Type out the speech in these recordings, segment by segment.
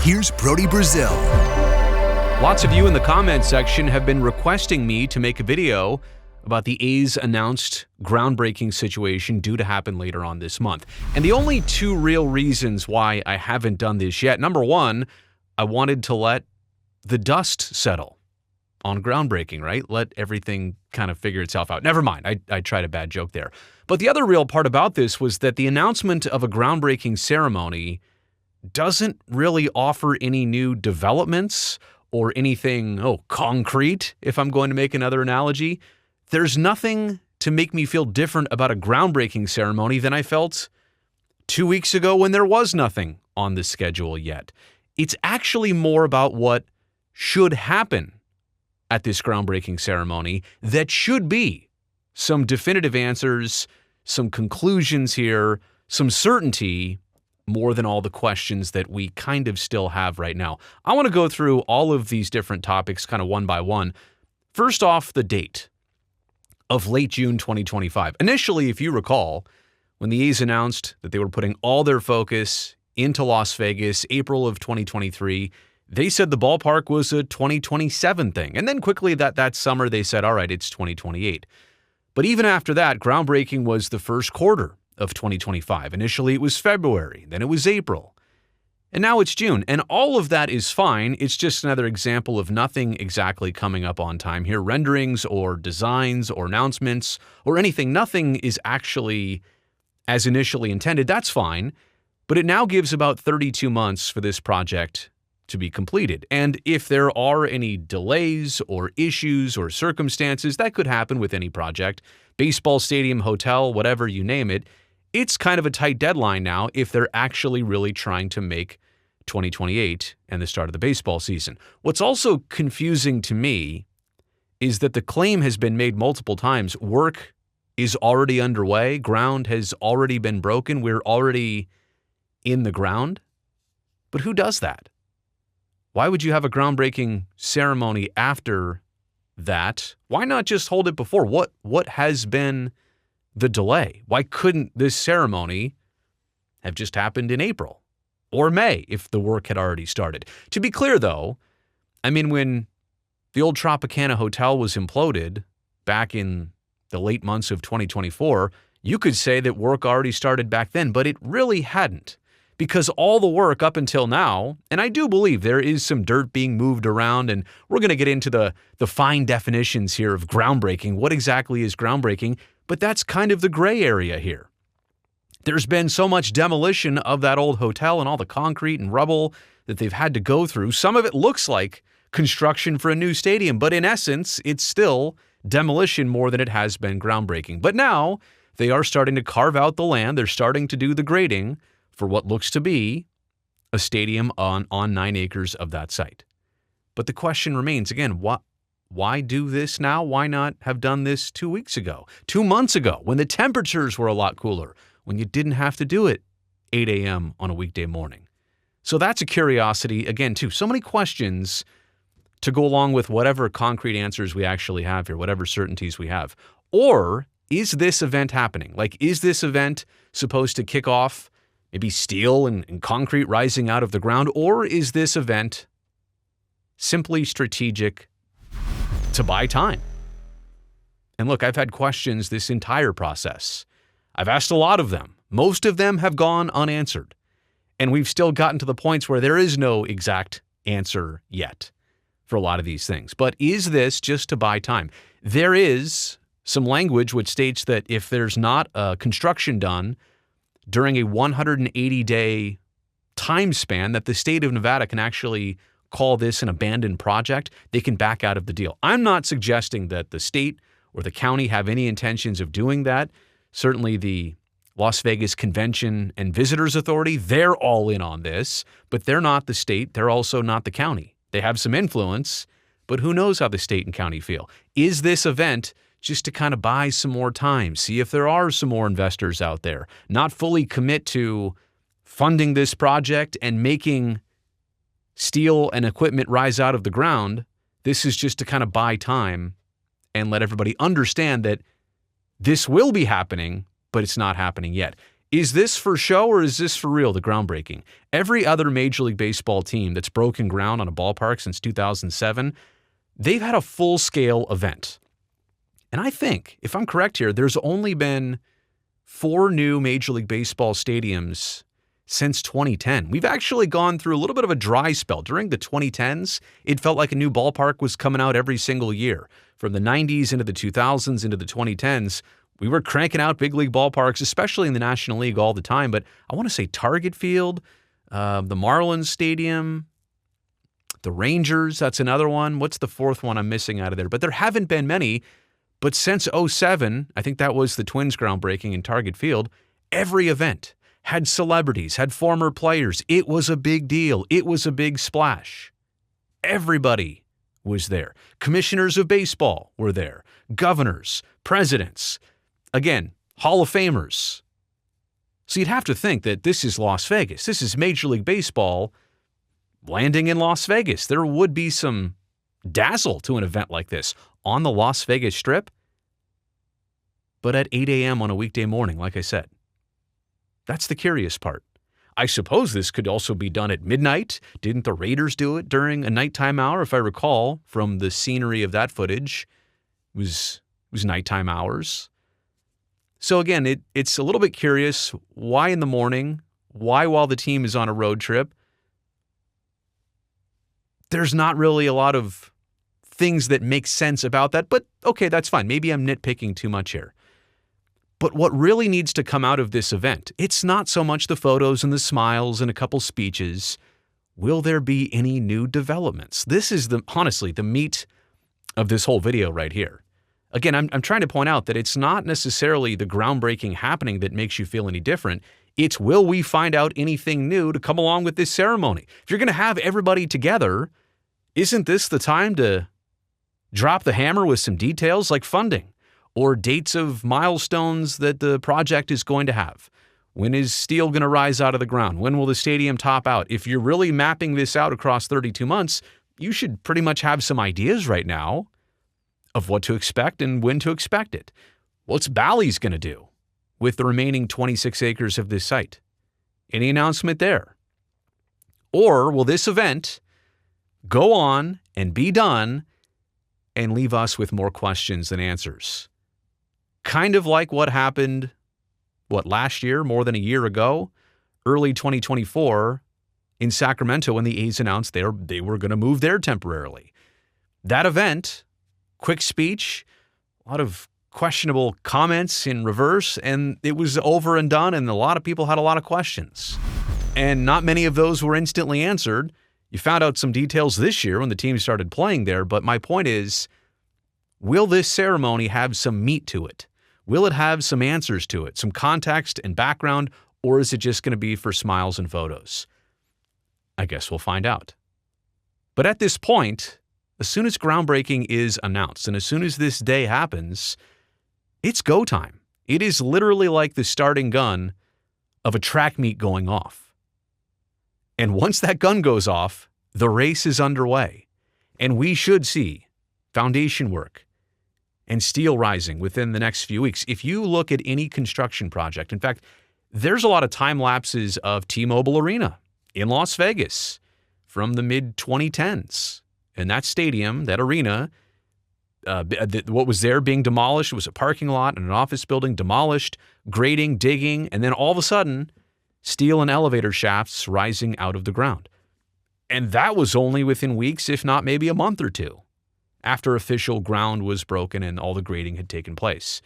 here's Brody Brazil. Lots of you in the comments section have been requesting me to make a video about the A's announced groundbreaking situation due to happen later on this month. And the only two real reasons why I haven't done this yet, number one, I wanted to let the dust settle on groundbreaking, right? Let everything kind of figure itself out. Never mind, I tried a bad joke there. But the other real part about this was that the announcement of a groundbreaking ceremony doesn't really offer any new developments or anything, concrete, if I'm going to make another analogy. There's nothing to make me feel different about a groundbreaking ceremony than I felt 2 weeks ago when there was nothing on the schedule yet. It's actually more about what should happen at this groundbreaking ceremony that should be some definitive answers, some conclusions here, some certainty, more than all the questions that we kind of still have right now. I want to go through all of these different topics kind of one by one. First off, the date of late June 2025. Initially, if you recall, when the A's announced that they were putting all their focus into Las Vegas, April of 2023, they said the ballpark was a 2027 thing. And then quickly that summer, they said, all right, it's 2028. But even after that, groundbreaking was the first quarter of 2025. Initially, it was February, then it was April, and now it's June. And all of that is fine. It's just another example of nothing exactly coming up on time here. Renderings or designs or announcements or anything, nothing is actually as initially intended. That's fine, but it now gives about 32 months for this project to be completed. And if there are any delays or issues or circumstances, that could happen with any project, baseball stadium, hotel, whatever, you name it, it's kind of a tight deadline now if they're actually really trying to make 2028 and the start of the baseball season. What's also confusing to me is that the claim has been made multiple times. Work is already underway. Ground has already been broken. We're already in the ground. But who does that? Why would you have a groundbreaking ceremony after that? Why not just hold it before? What has been the delay? Why couldn't this ceremony have just happened in April or May if the work had already started? To be clear, though, I mean, when the old Tropicana Hotel was imploded back in the late months of 2024, you could say that work already started back then, but it really hadn't. Because all the work up until now, and I do believe there is some dirt being moved around, and we're going to get into the fine definitions here of groundbreaking. What exactly is groundbreaking? But that's kind of the gray area here. There's been so much demolition of that old hotel and all the concrete and rubble that they've had to go through. Some of it looks like construction for a new stadium, but in essence, it's still demolition more than it has been groundbreaking. But now they are starting to carve out the land. They're starting to do the grading for what looks to be a stadium on 9 acres of that site. But the question remains, again, why do this now? Why not have done this 2 weeks ago, 2 months ago, when the temperatures were a lot cooler, when you didn't have to do it 8 a.m. on a weekday morning? So that's a curiosity, again, too. So many questions to go along with whatever concrete answers we actually have here, whatever certainties we have. Or is this event happening? Like, is this event supposed to kick off maybe steel and concrete rising out of the ground? Or is this event simply strategic to buy time? And look, I've had questions this entire process. I've asked a lot of them. Most of them have gone unanswered. And we've still gotten to the points where there is no exact answer yet for a lot of these things. But is this just to buy time? There is some language which states that if there's not a construction done during a 180-day time span, that the state of Nevada can actually call this an abandoned project. They can back out of the deal. I'm not suggesting that the state or the county have any intentions of doing that. Certainly the Las Vegas Convention and Visitors Authority, they're all in on this, but they're not the state. They're also not the county. They have some influence, but who knows how the state and county feel? Is this event just to kind of buy some more time, see if there are some more investors out there, not fully commit to funding this project and making steel and equipment rise out of the ground? This is just to kind of buy time and let everybody understand that this will be happening, but it's not happening yet. Is this for show or is this for real, the groundbreaking? Every other Major League Baseball team that's broken ground on a ballpark since 2007, they've had a full-scale event. And I think, if I'm correct here, there's only been 4 new Major League Baseball stadiums since 2010. We've actually gone through a little bit of a dry spell. During the 2010s, it felt like a new ballpark was coming out every single year. From the 90s into the 2000s into the 2010s, we were cranking out big league ballparks, especially in the National League, all the time. But I want to say Target Field, the Marlins Stadium, the Rangers, that's another one. What's the 4th one I'm missing out of there? But there haven't been many. But since 2007, I think that was the Twins groundbreaking in Target Field, every event had celebrities, had former players. It was a big deal. It was a big splash. Everybody was there. Commissioners of baseball were there. Governors, presidents, again, Hall of Famers. So you'd have to think that this is Las Vegas. This is Major League Baseball landing in Las Vegas. There would be some dazzle to an event like this on the Las Vegas Strip, but at 8 a.m. on a weekday morning, like I said. That's the curious part. I suppose this could also be done at midnight. Didn't the Raiders do it during a nighttime hour? If I recall from the scenery of that footage, it was nighttime hours. So again, it's a little bit curious. Why in the morning? Why while the team is on a road trip? There's not really a lot of things that make sense about that, but okay, that's fine. Maybe I'm nitpicking too much here. But what really needs to come out of this event, it's not so much the photos and the smiles and a couple speeches. Will there be any new developments? This is honestly the meat of this whole video right here. Again, I'm trying to point out that it's not necessarily the groundbreaking happening that makes you feel any different. It's will we find out anything new to come along with this ceremony? If you're going to have everybody together, isn't this the time to drop the hammer with some details like funding or dates of milestones that the project is going to have? When is steel going to rise out of the ground? When will the stadium top out? If you're really mapping this out across 32 months, you should pretty much have some ideas right now of what to expect and when to expect it. What's Bally's going to do with the remaining 26 acres of this site? Any announcement there? Or will this event go on and be done and leave us with more questions than answers? Kind of like what happened, last year, more than a year ago, early 2024 in Sacramento when the A's announced they were going to move there temporarily. That event, quick speech, a lot of questionable comments in reverse, and it was over and done, and a lot of people had a lot of questions. And not many of those were instantly answered. You found out some details this year when the team started playing there, but my point is, will this ceremony have some meat to it? Will it have some answers to it, some context and background, or is it just going to be for smiles and photos? I guess we'll find out. But at this point, as soon as groundbreaking is announced and as soon as this day happens, it's go time. It is literally like the starting gun of a track meet going off. And once that gun goes off, the race is underway. And we should see foundation work and steel rising within the next few weeks. If you look at any construction project, in fact, there's a lot of time lapses of T-Mobile Arena in Las Vegas from the mid-2010s. And that stadium, that arena, what was there being demolished was a parking lot and an office building demolished, grading, digging, and then all of a sudden, steel and elevator shafts rising out of the ground. And that was only within weeks, if not maybe a month or two, after official ground was broken and all the grading had taken place.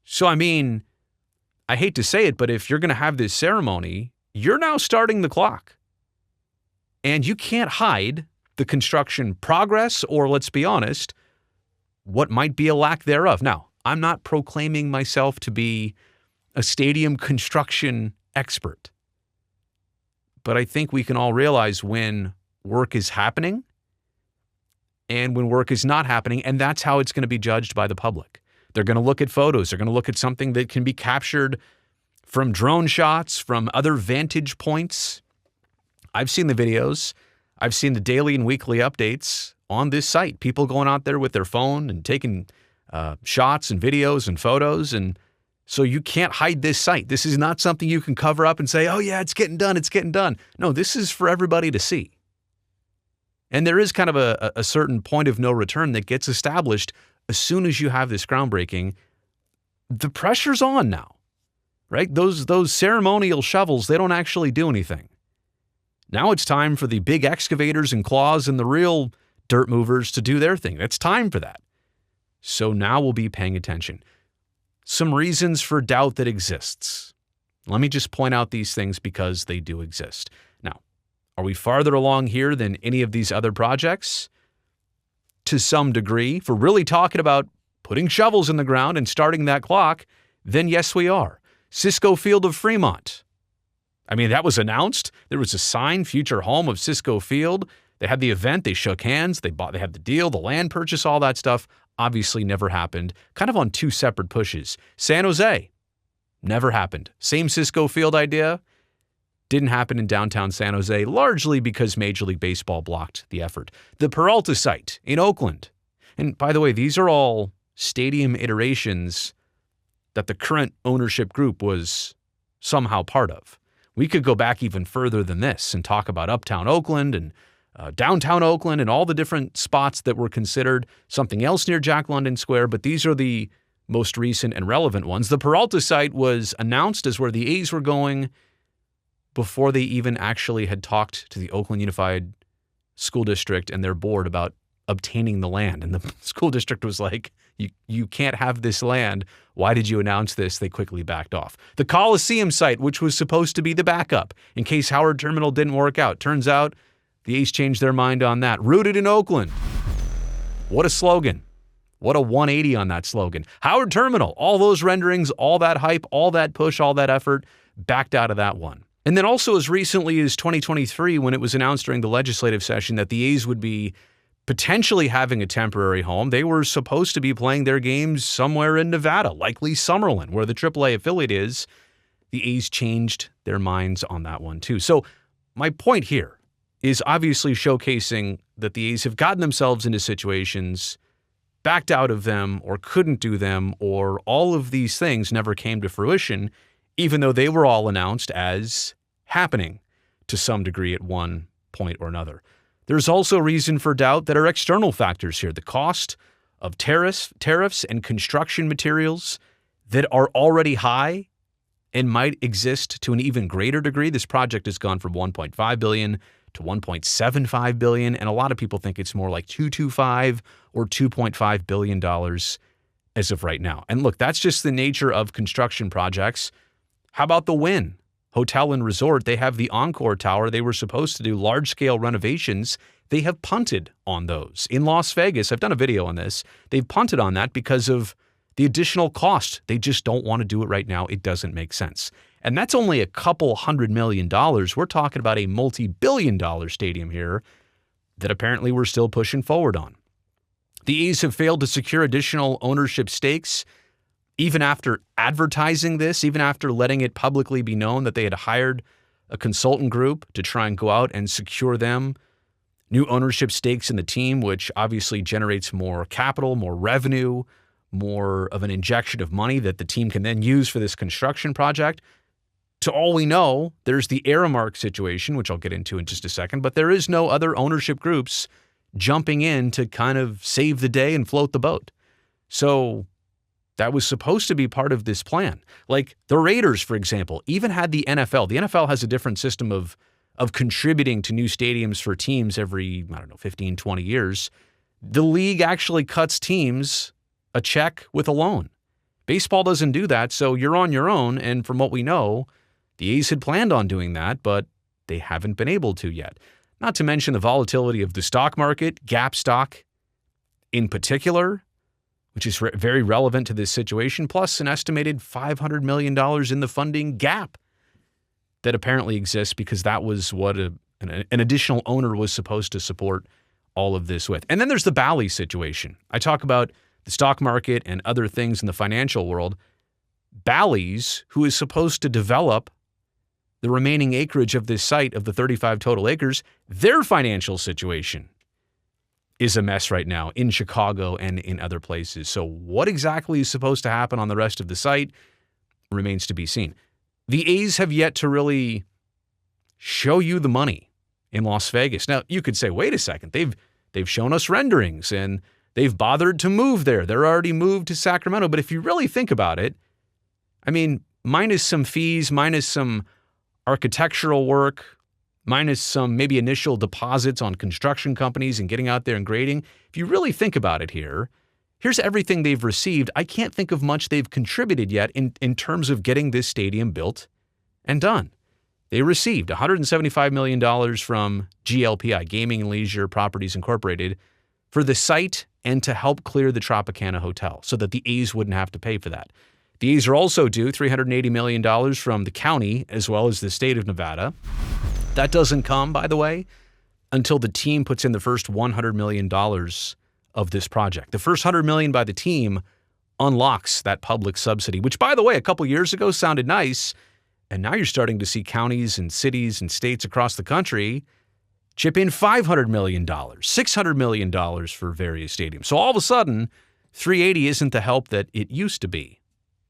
So, I mean, I hate to say it, but if you're going to have this ceremony, you're now starting the clock. And you can't hide the construction progress, or let's be honest, what might be a lack thereof. Now, I'm not proclaiming myself to be a stadium construction expert, but I think we can all realize when work is happening and when work is not happening, and that's how it's going to be judged by the public. They're going to look at photos. They're going to look at something that can be captured from drone shots, from other vantage points. I've seen the videos. I've seen the daily and weekly updates on this site. People going out there with their phone and taking shots and videos and photos. And So you can't hide this site. This is not something you can cover up and say, oh yeah, it's getting done, it's getting done. No, this is for everybody to see. And there is kind of a certain point of no return that gets established as soon as you have this groundbreaking. The pressure's on now, right? Those ceremonial shovels, they don't actually do anything. Now it's time for the big excavators and claws and the real dirt movers to do their thing. It's time for that. So now we'll be paying attention. Some reasons for doubt that exists. Let me just point out these things because they do exist. Now, are we farther along here than any of these other projects? To some degree, if we're really talking about putting shovels in the ground and starting that clock, then yes, we are. Cisco Field of Fremont. I mean, that was announced. There was a sign, future home of Cisco Field. They had the event, they shook hands, they had the deal, the land purchase, all that stuff. Obviously never happened, kind of on two separate pushes. San Jose, never happened. Same Cisco Field idea, didn't happen in downtown San Jose, largely because Major League Baseball blocked the effort. The Peralta site in Oakland. And by the way, these are all stadium iterations that the current ownership group was somehow part of. We could go back even further than this and talk about uptown Oakland and downtown Oakland and all the different spots that were considered, something else near Jack London Square, but these are the most recent and relevant ones. The Peralta site was announced as where the A's were going before they even actually had talked to the Oakland Unified School District and their board about obtaining the land. And the school district was like, you can't have this land. Why did you announce this? They quickly backed off. The Coliseum site, which was supposed to be the backup in case Howard Terminal didn't work out. Turns out the A's changed their mind on that. Rooted in Oakland. What a slogan. What a 180 on that slogan. Howard Terminal, all those renderings, all that hype, all that push, all that effort, backed out of that one. And then also as recently as 2023, when it was announced during the legislative session that the A's would be potentially having a temporary home, they were supposed to be playing their games somewhere in Nevada, likely Summerlin, where the AAA affiliate is. The A's changed their minds on that one too. So my point here is obviously showcasing that the A's have gotten themselves into situations, backed out of them, or couldn't do them, or all of these things never came to fruition, even though they were all announced as happening to some degree at one point or another. There's also reason for doubt that are external factors here. The cost of tariffs and construction materials that are already high and might exist to an even greater degree. This project has gone from $1.5 billion to $1.75 billion, and a lot of people think it's more like $2.25 or $2.5 billion as of right now. And look, that's just the nature of construction projects. How about the Wynn Hotel and Resort? They have the Encore Tower. They were supposed to do large-scale renovations. They have punted on those. In Las Vegas, I've done a video on this. They've punted on that because of the additional cost. They just don't want to do it right now. It doesn't make sense. And that's only a couple $100 million. We're talking about a multi-billion-dollar stadium here that apparently we're still pushing forward on. The A's have failed to secure additional ownership stakes, even after advertising this, even after letting it publicly be known that they had hired a consultant group to try and go out and secure them new ownership stakes in the team, which obviously generates more capital, more revenue, more of an injection of money that the team can then use for this construction project. To all we know, there's the Aramark situation, which I'll get into in just a second, but there is no other ownership groups jumping in to kind of save the day and float the boat. So that was supposed to be part of this plan. Like the Raiders, for example, even had the NFL. The NFL has a different system of contributing to new stadiums for teams every, 15, 20 years. The league actually cuts teams a check with a loan. Baseball doesn't do that, so you're on your own, and from what we know, the A's had planned on doing that, but they haven't been able to yet. Not to mention the volatility of the stock market, Gap stock in particular, which is very relevant to this situation, plus an estimated $500 million in the funding gap that apparently exists because that was what an additional owner was supposed to support all of this with. And then there's the Bally's situation. I talk about the stock market and other things in the financial world. Bally's, who is supposed to develop the remaining acreage of this site of the 35 total acres, their financial situation is a mess right now in Chicago and in other places. So what exactly is supposed to happen on the rest of the site? remains to be seen. The A's have yet to really show you the money in Las Vegas. Now, you could say, wait a second, they've shown us renderings and they've bothered to move there. They're already moved to Sacramento. But if you really think about it, I mean, minus some fees, minus some architectural work, minus some maybe initial deposits on construction companies and getting out there and grading, if you really think about it here, here's everything they've received. I can't think of much they've contributed yet in terms of getting this stadium built and done. They received $175 million from GLPI, Gaming and Leisure Properties Incorporated, for the site and to help clear the Tropicana Hotel so that the A's wouldn't have to pay for that. The A's are also due $380 million from the county as well as the state of Nevada. That doesn't come, by the way, until the team puts in the first $100 million of this project. The first $100 million by the team unlocks that public subsidy, which, by the way, a couple years ago sounded nice. And now you're starting to see counties and cities and states across the country chip in $500 million, $600 million for various stadiums. So all of a sudden, 380 isn't the help that it used to be,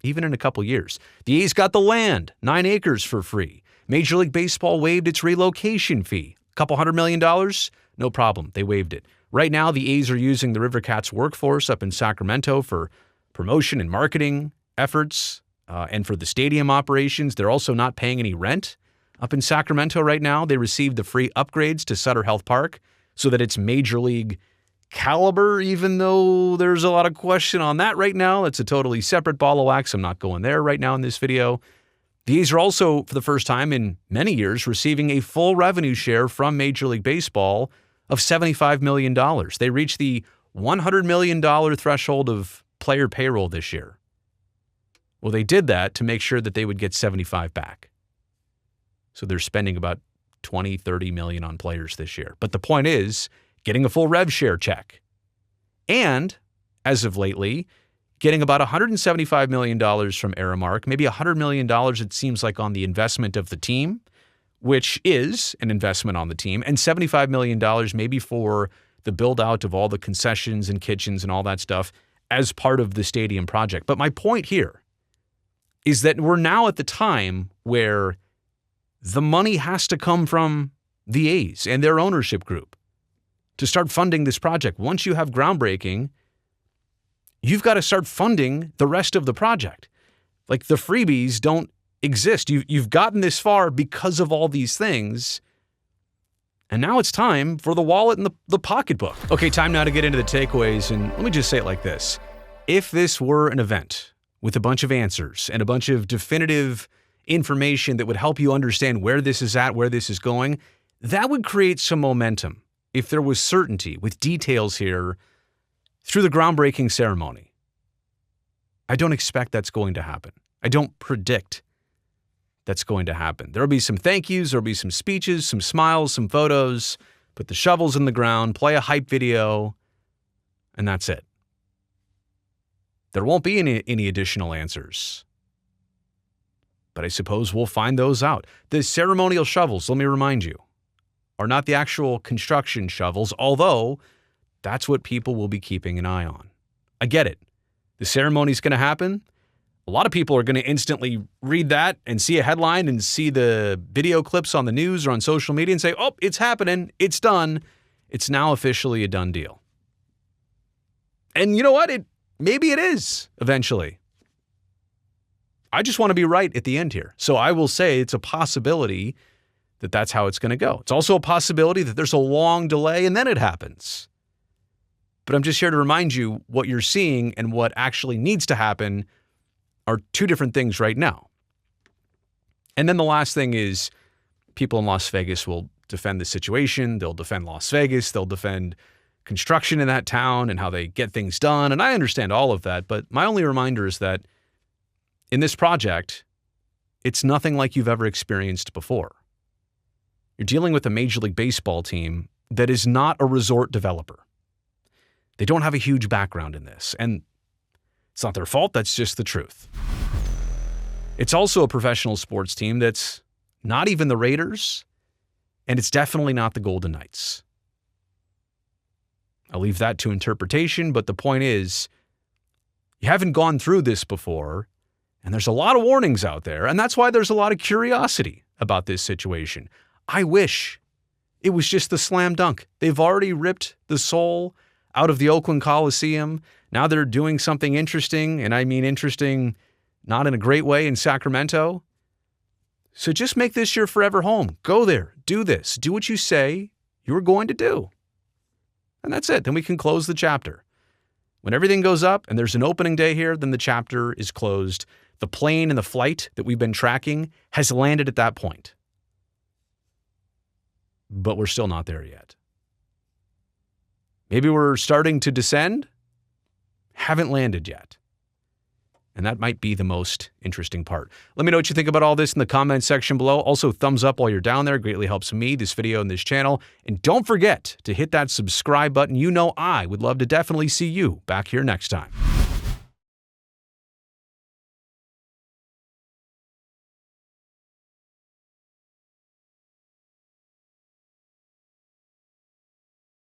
even in a couple years. The A's got the land, 9 acres for free. Major League Baseball waived its relocation fee. A couple $100 million? No problem. They waived it. Right now, the A's are using the River Cats workforce up in Sacramento for promotion and marketing efforts and for the stadium operations. They're also not paying any rent up in Sacramento right now. They received the free upgrades to Sutter Health Park so that it's Major League caliber, even though there's a lot of question on that right now. It's a totally separate ball of wax. I'm not going there right now in this video. The A's are also, for the first time in many years, receiving a full revenue share from Major League Baseball of $75 million. They reached the $100 million threshold of player payroll this year. Well, they did that to make sure that they would get 75 back. So they're spending about 20, 30 million on players this year. But the point is getting a full rev share check. And as of lately, getting about $175 million from Aramark, maybe $100 million, it seems like, on the investment of the team, which is an investment on the team, and $75 million maybe for the build out of all the concessions and kitchens and all that stuff as part of the stadium project. But my point here is that we're now at the time where the money has to come from the A's and their ownership group to start funding this project. Once you have groundbreaking, you've got to start funding the rest of the project. Like, the freebies don't exist. You've gotten this far because of all these things. And now it's time for the wallet and the pocketbook. Okay, time now to get into the takeaways. And let me just say it like this. If this were an event with a bunch of answers and a bunch of definitive information that would help you understand where this is at, where this is going, that would create some momentum if there was certainty with details here through the groundbreaking ceremony. I don't expect that's going to happen. I don't predict that's going to happen. There'll be some thank yous, there'll be some speeches, some smiles, some photos, put the shovels in the ground, play a hype video, and that's it. There won't be any additional answers. But I suppose we'll find those out. The ceremonial shovels, let me remind you, are not the actual construction shovels, although that's what people will be keeping an eye on. I get it. The ceremony's going to happen. A lot of people are going to instantly read that and see a headline and see the video clips on the news or on social media and say, oh, it's happening. It's done. It's now officially a done deal. And you know what? Maybe it is eventually. I just want to be right at the end here. So I will say it's a possibility that that's how it's going to go. It's also a possibility that there's a long delay and then it happens. But I'm just here to remind you what you're seeing and what actually needs to happen are two different things right now. And then the last thing is people in Las Vegas will defend the situation. They'll defend Las Vegas. They'll defend construction in that town and how they get things done. And I understand all of that. But my only reminder is that in this project, it's nothing like you've ever experienced before. You're dealing with a Major League Baseball team that is not a resort developer. They don't have a huge background in this, and it's not their fault. That's just the truth. It's also a professional sports team that's not even the Raiders, and it's definitely not the Golden Knights. I'll leave that to interpretation, but the point is, you haven't gone through this before, And there's a lot of warnings out there, and that's why there's a lot of curiosity about this situation. I wish it was just the slam dunk. They've already ripped the soul out of the Oakland Coliseum. Now they're doing something interesting, and I mean interesting not in a great way, in Sacramento. So just make this your forever home. Go there. Do this. Do what you say you're going to do. And that's it. Then we can close the chapter. When everything goes up and there's an opening day here, then the chapter is closed. The plane and the flight that we've been tracking has landed at that point. But we're still not there yet. Maybe we're starting to descend. Haven't landed yet. And that might be the most interesting part. Let me know what you think about all this in the comments section below. Also, thumbs up while you're down there. Greatly helps me, this video, and this channel. And don't forget to hit that subscribe button. You know I would love to definitely see you back here next time.